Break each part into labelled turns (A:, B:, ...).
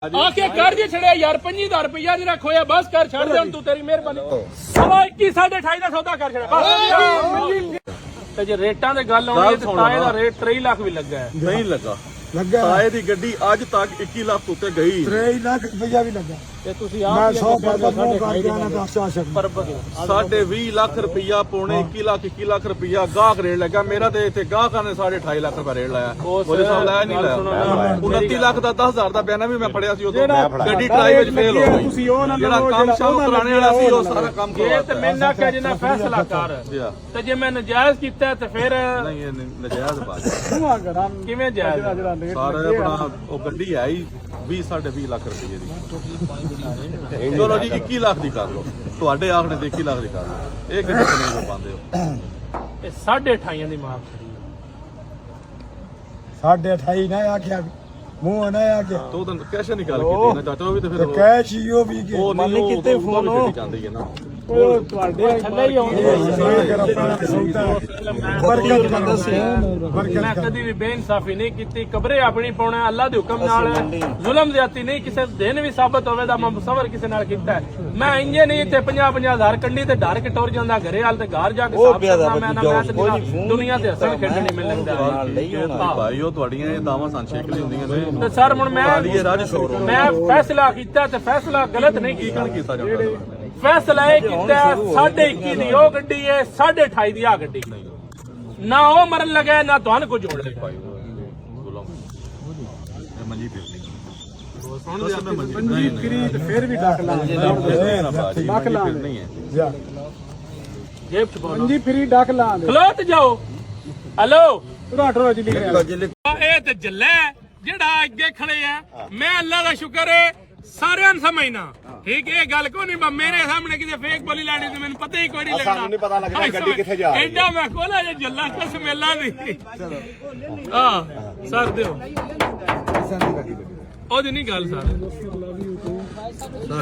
A: आके कर जी छड़े यार 25,000 रुपया जरा खोया बस कर छड़ दे तू तेरी मेहरबानी 21 28.5 ਦਾ ਸੌਦਾ ਕਰ ਛੜ ਬਸ ਤੇ ਜੇ ਰੇਟਾਂ ਦੇ ਗੱਲ ਆਉਣੀ ਤੇ ਤਾਏ ਦਾ ਰੇਟ 3 ਲੱਖ ਵੀ ਲੱਗਾ ਹੈ
B: ਨਹੀਂ ਲੱਗਾ ਤਾਏ ਦੀ ਗੱਡੀ ਅੱਜ ਤੱਕ 21 ਲੱਖ ਉੱਤੇ ਗਈ
C: 3 ਲੱਖ ਰੁਪਇਆ ਵੀ ਲੱਗਾ
A: ਤੇ ਤੁਸੀਂ
C: ਮੈਂ
A: ਆਪ
C: 100 ਕਰ ਜਾਣਾ ਦੱਸ ਆ ਸਕਦਾ
A: ਪਰ
B: ਸਾਢੇ 20 ਲੱਖ ਰੁਪਇਆ ਪੌਣੇ 21 ਲੱਖ ਰੁਪਇਆ ਗਾਹਕ ਰੇਟ ਲੱਗਾ ਮੇਰਾ ਤੇ ਇੱਥੇ ਗਾਹਕਾਂ ਨੇ 2.5 ਲੱਖ ਰੁਪਇਆ ਰੇਟ ਲਾਇਆ ਉਹਦੇ ਸਾਹ ਲਾਇਆ ਨਹੀਂ ਲਾਇਆ 29 ਲੱਖ ਦਾ 10,000 ਦਾ ਬਿਆਨਾ ਵੀ ਮੈਂ ਫੜਿਆ ਸੀ ਉਦੋਂ ਗੱਡੀ ਟਰਾਈ ਵਿੱਚ ਫੇਲ ਹੋ ਗਈ
C: ਤੁਸੀਂ ਉਹ ਨਾ
B: ਜਿਹੜਾ ਕੰਮ ਸ਼ਾਮ ਕਰਾਣੇ ਵਾਲਾ ਸੀ ਉਹ ਸਾਰਾ ਕੰਮ
A: ਇਹ ਤੇ ਮੈਂ ਨਾ ਕਿਹਾ ਜਿੰਨਾ ਫੈਸਲਾ ਕਰ ਤੇ ਜੇ ਮੈਂ ਨਜਾਇਜ਼ ਕੀਤਾ ਤੇ ਫਿਰ
B: ਨਹੀਂ ਇਹ ਨਜਾਇਜ਼ ਬਾਤ
C: ਤੂੰ ਆ ਕਰਾਂ
A: ਕਿਵੇਂ ਜਾਇਜ਼
C: ਜਿਹੜਾ ਲੇਟ
B: ਸਾਰਾ ਆਪਣਾ ਉਹ ਗੱਡੀ ਆਈ 20 ਲੱਖ ਰੁਪਏ ਦੀ ਚਲੋ ਜੀ 21 ਲੱਖ ਦੀ ਕਰ ਲਓ ਤੁਹਾਡੇ ਆਖਣੇ ਤੇ 21 ਲੱਖ ਦੀ ਕਰ ਲਓ ਇਹ ਕਿੰਨੇ ਕਿੰਨੇ ਪਾਉਂਦੇ ਹੋ
A: ਇਹ 28.5 ਦੀ ਮਾਰ
C: ਸਾਢੇ 28 ਨਾ ਆਖਿਆ ਮੂੰਹ ਨਾ ਆਖਿਆ
B: ਤੋ ਤਾਂ ਕੈਸ਼ ਨਹੀਂ ਗੱਲ ਕੀਤੀ ਨਾ ਚਾਚਾ ਉਹ ਵੀ ਤੇ ਫਿਰ
C: ਕੈਸ਼ ਹੀ ਉਹ ਵੀ
B: ਉਹ ਨਹੀਂ ਕਿਤੇ ਫੋਨ ਉਹ ਜਾਂਦੀ ਹੈ ਨਾ
C: ਉਹ ਤੁਹਾਡੇ
A: ਥੱਲੇ ਹੀ ਆਉਂਦੇ ਮੈਂ ਕਦੀ ਵੀ ਬੇਇਨਸਾਫੀ ਨਹੀਂ ਕੀਤੀ ਕਬਰੇ ਆਪਣੀ ਪਾਉਣਾ ਅੱਲਾ ਦੇ ਹੁਕਮ ਨਾਲ ਜ਼ੁਲਮ ਜ਼ਿਆਦਤੀ ਨਹੀਂ ਕਿਸੇ ਦਿਨ ਵੀ ਸਾਬਤ ਹੋਵੇ ਦਾ ਮੈਂ ਮੁਸਵਰ ਕਿਸੇ ਨਾਲ ਕੀਤਾ ਮੈਂ ਇੰਜੇ ਨਹੀਂ ਤੇ 50,000 ਕੰਡੀ ਤੇ ਡਰ ਕੇ ਟੁਰ ਜਾਂਦਾ ਘਰੇ ਹਾਲ ਤੇ ਘਰ ਜਾ ਕੇ ਸਾਫ ਕਰਨਾ ਮੈਂ ਨਾ ਮੈਂ ਤੇ ਦੁਨੀਆ ਤੇ ਹੱਸਣ ਖੇਡਣੀ ਮੈਨੂੰ ਲੱਗਦਾ
B: ਭਾਈ ਉਹ ਤੁਹਾਡੀਆਂ ਇਹ ਦਾਵਾਂ ਸੰਸ਼ੇਕਲੀ ਹੁੰਦੀਆਂ ਨੇ
A: ਤੇ ਸਰ ਹੁਣ ਮੈਂ ਫੈਸਲਾ ਕੀਤਾ ਤੇ ਫੈਸਲਾ ਗਲਤ ਨਹੀਂ ਕੀਤਾ
B: ਕੀਤਾ ਜਾਂਦਾ
A: ਫੈਸਲਾ ਇਹ ਕੀਤਾ 21.5 ਦੀ ਉਹ ਗੱਡੀ ਹੈ 28.5 ਦੀ ਆ ਗੱਡੀ ਨਾ ਉਹ ਮਰਨ ਲੱਗਾ ਨਾ ਤੁਹਾਨੂੰ ਕੁਝ ਹੋਣ ਲੱਗਾ
B: ਮੰਜੀ ਫਿਰਨੀ
C: ਪੰਜੀ ਕਰੀਦ ਫਿਰ ਵੀ ਡੱਕ ਲਾ ਡੱਕ ਲਾ
B: ਨਹੀਂ ਹੈ
C: ਜਾ
A: ਜੇਬ ਚ ਪਾਉਣਾ
C: ਪੰਜੀ ਫਰੀ ਡੱਕ ਲਾ
A: ਖਲੋਤ ਜਾਓ ਹਲੋ
C: ਰੋਟੋ ਜੀ ਲਿਖਿਆ
A: ਇਹ ਤੇ ਜੱਲਾ ਜਿਹੜਾ ਅੱਗੇ ਖੜੇ ਆ ਮੈਂ ਅੱਲਾ ਦਾ ਸ਼ੁਕਰ ਹੈ ਸਾਰਿਆਂ ਨੂੰ ਸਮਝਣਾ ਠੀਕ ਹੈ ਇਹ ਗੱਲ ਕੋ ਨਹੀਂ ਮੇਰੇ ਸਾਹਮਣੇ ਕਿਤੇ ਫੇਕ ਬੋਲੀ ਲਾਣੀ ਤੇ ਮੈਨੂੰ ਪਤਾ ਹੀ ਕੋਈ ਨਹੀਂ ਲੱਗਦਾ ਸਾਨੂੰ ਨਹੀਂ ਪਤਾ ਲੱਗਦਾ ਗੱਡੀ ਕਿੱਥੇ ਜਾ ਰਹੀ ਹੈ ਐਡਾ ਮੈਂ ਕੋਲਾ ਜੇ ਜੱਲਾ ਕਸ ਮੇਲਾ ਨਹੀਂ ਹਾਂ ਸਰ ਦਿਓ ਉਹਦੀ ਨਹੀਂ ਗੱਲ
B: ਸਰ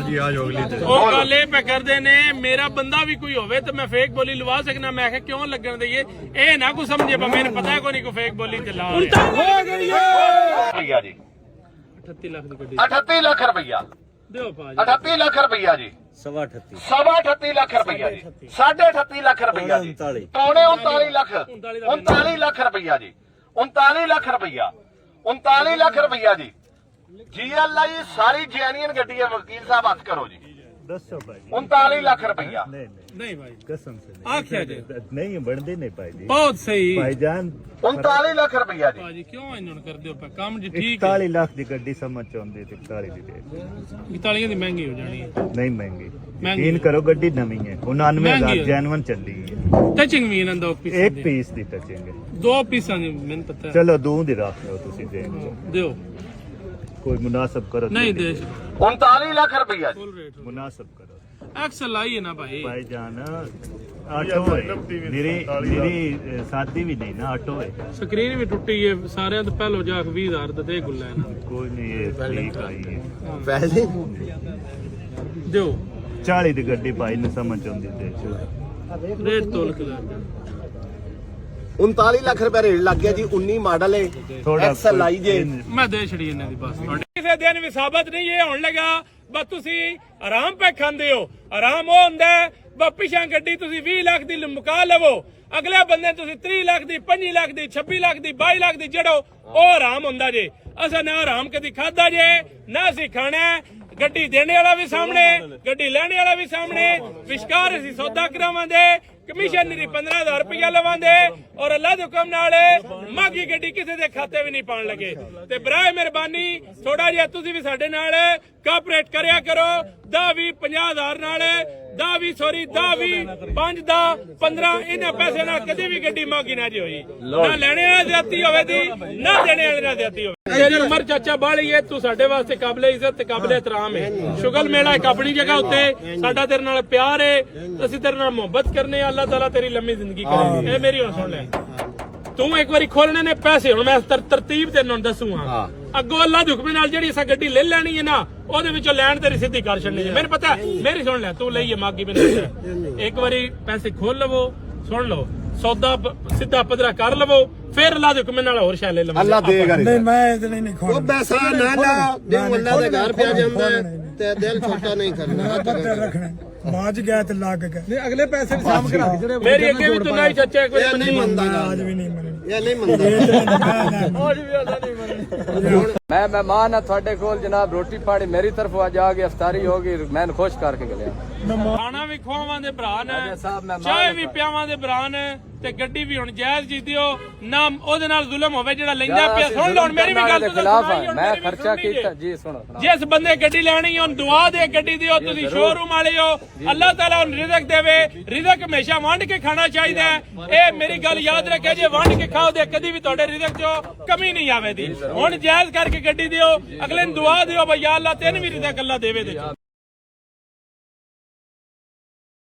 B: ਜੀ ਆ ਜੋ ਅਗਲੀ ਤੇ
A: ਉਹ ਗੱਲ ਇਹ ਪੈ ਕਰਦੇ ਨੇ ਮੇਰਾ ਬੰਦਾ ਵੀ ਕੋਈ ਹੋਵੇ ਤੇ ਮੈਂ ਫੇਕ ਬੋਲੀ ਲਵਾ ਸਕਣਾ ਮੈਂ ਕਿਹਾ ਕਿਉਂ ਲੱਗਣ ਦਈਏ ਇਹ ਨਾ ਕੋ ਸਮਝੇ ਮੈਨੂੰ ਪਤਾ ਕੋਈ ਨਹੀਂ ਕੋਈ ਫੇਕ ਬੋਲੀ ਤੇ ਲਾ
C: ਹੋ ਗਈ
D: ਰੁਪਈਆ ਜੀ
A: 38 ਲੱਖ ਦੀ ਗੱਡੀ
D: 38 ਲੱਖ ਰੁਪਈਆ
A: ਦਿਓ ਭਾਜੀ
D: 38 ਲੱਖ ਰੁਪਈਆ ਜੀ 38 ਲੱਖ ਰੁਪਈਆ ਜੀ 38 ਲੱਖ ਰੁਪਈਆ ਜੀ ਪੌਣੇ 39 ਲੱਖ 39 ਲੱਖ ਰੁਪਈਆ ਜੀ 39 ਲੱਖ ਰੁਪਈਆ 39 ਲੱਖ ਰੁਪਈਆ ਜੀ ਜੀ ਅੱਲਾ ਜੀ ਸਾਰੀ ਜੈਨੀਅਨ ਗੱਡੀ ਹੈ ਵਕੀਲ ਸਾਹਿਬ ਹੱਥ ਕਰੋ ਜੀ
E: ਦੱਸੋ ਭਾਈ
D: 39 ਲੱਖ ਰੁਪਈਆ
A: ਨਹੀਂ ਭਾਈ
E: कसम से
A: ਆਖਿਆ ਜੀ
E: नहीं बढ़ते नहीं पाई जी
A: ਬਹੁਤ ਸਹੀ
E: भाईजान
D: 39 ਲੱਖ ਰੁਪਈਆ ਜੀ
A: ਭਾਜੀ ਕਿਉਂ ਇਹਨਾਂ ਨੂੰ ਕਰਦੇ ਹੋ ਪਾ ਕੰਮ ਜੀ ਠੀਕ
E: 41 लाख की गड्डी समझ चाहते थे 41 की दे
A: 41 ਦੀ ਮਹਿੰਗੀ ਹੋ ਜਾਣੀ ਹੈ
E: नहीं महंगी
A: महंगी।
E: यकीन करो गड्डी नवी है 99,000
A: महंगी है।
E: जैनवन चली है
A: ਟਚਿੰਗ ਵੀ ਇਹਨਾਂ ਦਾ ਪੀਸ
E: एक पीस दी टचिंग
A: ਦੋ ਪੀਸਾਂ ਦੀ ਮੈਨੂੰ ਪਤਾ ਹੈ
E: चलो दो दी रख लो तुसी देख लो
A: ਦਿਓ
E: कोई मुनासिब करो
A: ਨਹੀਂ ਦੇ
D: 39 ਲੱਖ ਰੁਪਈਆ ਜੀ
A: ਫੁੱਲ ਰੇਟ
E: मुनासिब करो
A: ਐਕਸਲ ਆਈ ਹੈ ਨਾ ਭਾਈ
E: भाईजान ऑटो है मेरी शादी भी नहीं ना ऑटो है
A: ਸਕਰੀਨ ਵੀ ਟੁੱਟੀ ਹੈ ਸਾਰਿਆਂ ਤੋਂ ਪਹਿਲੋਂ ਜਾ ਕੇ 20,000 ਦਾ ਦੇ ਗੁੱਲਾ ਇਹਨਾਂ
E: कोई नहीं ये ठीक आई है
A: ਦਿਓ
E: 40 ਦੀ ਗੱਡੀ ਭਾਈ ਨੇ ਸਮਝ ਆਉਂਦੀ ਤੇ
A: ਰੇਟ ਤੋਲ ਕੇ ਲਾ
F: 39 ਲੱਖ ਰੁਪਏ ਰੇਟ ਲੱਗ ਗਿਆ ਜੀ 19 ਮਾਡਲ ਹੈ
E: ਥੋੜਾ
F: ਐਕਸਲ ਆਈ ਜੇ
A: ਮੈਂ ਦੇ ਛੜੀ ਇਹਨਾਂ ਦੀ ਬਸ ਕਿਸੇ ਦਿਨ ਵੀ ਸਾਬਤ ਨਹੀਂ ਇਹ ਹੋਣ ਲੱਗਾ ਬਸ ਤੁਸੀਂ ਆਰਾਮ ਪੈ ਖਾਂਦੇ ਹੋ ਆਰਾਮ ਉਹ ਹੁੰਦਾ ਬਸ ਪਿਛਾਂ ਗੱਡੀ ਤੁਸੀਂ 20 ਲੱਖ ਦੀ ਮੁਕਾ ਲਵੋ ਅਗਲੇ ਬੰਦੇ ਤੁਸੀਂ 30 ਲੱਖ ਦੀ 25 ਲੱਖ ਦੀ 26 ਲੱਖ ਦੀ 22 ਲੱਖ ਦੀ ਜੜੋ ਉਹ ਆਰਾਮ ਹੁੰਦਾ ਜੇ ਅਸਾਂ ਨਾ ਆਰਾਮ ਕਦੀ ਖਾਦਾ ਜੇ ਨਾ ਅਸੀਂ ਖਾਣਾ ਗੱਡੀ ਦੇਣੇ ਵਾਲਾ ਵੀ ਸਾਹਮਣੇ ਗੱਡੀ ਲੈਣੇ ਵਾਲਾ ਵੀ ਸਾਹਮਣੇ ਵਿਸ਼ਕਾਰ ਅਸੀਂ ਸੌਦਾ ਕਰਾਵਾਂਗੇ ਕਮਿਸ਼ਨ ਨਹੀਂ 15,000 ਰੁਪਇਆ ਲਵਾਂਦੇ ਔਰ ਅੱਲਾ ਦੇ ਹੁਕਮ ਨਾਲ ਮਾਗੀ ਗੱਡੀ ਕਿਸੇ ਦੇ ਖਾਤੇ ਵੀ ਨਹੀਂ ਪਾਉਣ ਲੱਗੇ ਤੇ ਬਰਾਏ ਮਿਹਰਬਾਨੀ ਥੋੜਾ ਜਿਹਾ ਤੁਸੀਂ ਵੀ ਸਾਡੇ ਨਾਲ ਕੋਆਪਰੇਟ ਕਰਿਆ ਕਰੋ 10-20 50,000 ਨਾਲ 10-20 5 10 15 ਇਹਨਾਂ ਪੈਸੇ ਨਾਲ ਕਦੇ ਵੀ ਗੱਡੀ ਮਾਗੀ ਨਾ ਜੀ ਹੋਈ ਨਾ ਲੈਣੇ ਵਾਲਾ ਜ਼ਿਆਦਤੀ ਹੋਵੇ ਦੀ ਨਾ ਦੇਣੇ ਵਾਲੇ ਨਾਲ ਜ਼ਿਆਦਤੀ ਹੋਵੇ ਤੇਰੀ ਉਮਰ ਚਾਚਾ ਬਾਲੀ ਹੈ ਤੂੰ ਸਾਡੇ ਵਾਸਤੇ ਕਾਬਲੇ ਇੱਜ਼ਤ ਤੇ ਕਾਬਲੇ ਇਤਰਾਮ ਹੈ ਸ਼ੁਗਲ ਮੇਲਾ ਇੱਕ ਆਪਣੀ ਜਗ੍ਹਾ ਉੱਤੇ ਸਾਡਾ ਤੇਰੇ ਨਾਲ ਪਿਆਰ ਹੈ ਅਸੀਂ ਤੇਰੇ ਨਾਲ ਮੁਹੱਬਤ ਕਰਨੇ ਆ ਅੱਲਾਹ ਤਾਲਾ ਤੇਰੀ ਲੰਮੀ ਜ਼ਿੰਦਗੀ ਕਰੇ ਇਹ ਮੇਰੀ ਹੁਣ ਸੁਣ ਲੈ ਤੂੰ ਇੱਕ ਵਾਰੀ ਖੋਲਣੇ ਨੇ ਪੈਸੇ ਹੁਣ ਮੈਂ ਤਰਤੀਬ ਤੈਨੂੰ ਦੱਸੂਗਾ ਅੱਗੋਂ ਅੱਲਾਹ ਦੇ ਹੁਕਮ ਨਾਲ ਜਿਹੜੀ ਅਸਾਂ ਗੱਡੀ ਲੈ ਲੈਣੀ ਹੈ ਨਾ ਉਹਦੇ ਵਿੱਚੋਂ ਲੈਣ ਤੇਰੀ ਸਿੱਧੀ ਕਰ ਛੱਡਣੀ ਹੈ ਮੈਨੂੰ ਪਤਾ ਮੇਰੀ ਸੁਣ ਲੈ ਤੂੰ ਲਈਏ ਮਾਗੀ ਮੈਨੂੰ ਇੱਕ ਵਾਰੀ ਪੈਸੇ ਖੋਲ ਲਵੋ ਸੁਣ ਲਓ ਸੌਦਾ ਸਿੱਧਾ ਪੱਧਰਾ ਕਰ ਲਵੋ, ਫਿਰ ਅੱਲਾ ਦੇ ਹੁਕਮ ਨਾਲ ਹੋਰ ਸ਼ੈਲੇ ਲਵੋ।
F: ਅੱਲਾ ਦੇਗਾ
C: ਨਹੀਂ ਮੈਂ ਇਹਦੇ ਨਹੀਂ ਖੋਲ
F: ਉਹ ਪੈਸਾ ਨਾ ਲਾ ਦੇ ਅੱਲਾ ਦੇ ਘਰ ਪਿਆ ਜਾਂਦਾ ਹੈ ਤੇ ਦਿਲ ਛੋਟਾ ਨਹੀਂ ਕਰਨਾ
C: ਰੱਖਣਾ ਬਾਜ ਗਿਆ ਤੇ ਲੱਗ ਗਿਆ ਨਹੀਂ ਅਗਲੇ ਪੈਸੇ ਵੀ ਸਾਮ ਕਰਾ ਜਿਹੜੇ
A: ਮੇਰੀ ਅੱਗੇ ਵੀ ਤੁਨਾਈ ਚਾਚਾ ਇੱਕ ਵਾਰੀ
F: ਇਹ ਨਹੀਂ
A: ਮੰਨੀ।
F: ਮੰਨਦਾ
C: ਅੱਜ ਵੀ ਨਹੀਂ ਮੰਨਣੀ
F: ਇਹ ਨਹੀਂ ਮੰਨਦਾ
G: मैं मेहमान हाँ थोड़े कोल जनाब रोटी पानी मेरी तरफ आज आ गई अफ्तारी होगी मैं खुश करके गया
A: ਖਾਣਾ ਵੀ ਖਵਾਵਾਂ ਦੇ ਭਰਾ ਨੇ,
G: ਸਾਹਿਬ ਮਹਿਮਾਨ
A: ਚਾਹ ਵੀ ਪਿਆਵਾਂ ਦੇ ਭਰਾ ਨੇ, ਤੇ ਗੱਡੀ ਵੀ ਹੁਣ ਜਾਇਜ਼ ਜੀ ਦਿਓ ਨਾ, ਉਹਦੇ ਨਾਲ ਜ਼ੁਲਮ ਹੋਵੇ ਜਿਹੜਾ ਲੈਂਦਾ ਪਿਆ। ਸੁਣ ਲਓ ਹੁਣ ਮੇਰੀ ਵੀ ਗੱਲ, ਤੁਸੀਂ
G: खिलाफ
A: ਸੁਣਾਈ ਹੁਣ
G: मैं
A: ਮੇਰੀ ਵੀ
G: खर्चा
A: ਸੁਣਨੀ
G: किया
A: ਜੇ।
G: जी सुनो
A: ਜਿਸ ਬੰਦੇ ਗੱਡੀ ਲੈਣੀ ਹੈ ਉਹਨੂੰ ਦੁਆ ਦੇ ਗੱਡੀ ਦਿਓ, ਤੁਸੀਂ ਸ਼ੋਰੂਮ ਵਾਲੇ ਹੋ, ਅੱਲਾਹ ਤਾਲਾ ਉਹਨੂੰ ਰਿਜ਼ਕ ਦੇਵੇ। ਰਿਜ਼ਕ ਹਮੇਸ਼ਾ ਵੰਡ ਕੇ ਖਾਣਾ ਚਾਹੀਦਾ ਹੈ। ਇਹ ਮੇਰੀ ਗੱਲ ਯਾਦ ਰੱਖਿਓ, ਜੇ ਵੰਡ ਕੇ ਖਾਓ ਤੇ ਕਦੀ ਵੀ ਤੁਹਾਡੇ ਰਿਜ਼ਕ 'ਚ ਕਮੀ ਨਹੀਂ ਆਵੇਗੀ। ਹੁਣ ਜਾਇਜ਼ ਕਰਕੇ ਗੱਡੀ ਦਿਓ, ਅਗਲੇ ਨੂੰ ਦੁਆ ਦਿਓ ਬਈ ਯਾ ਅੱਲਾਹ ਤੈਨੂੰ ਵੀ ਰਿਜ਼ਕ ਅੱਲਾਹ ਦੇਵੇ ਦੇ।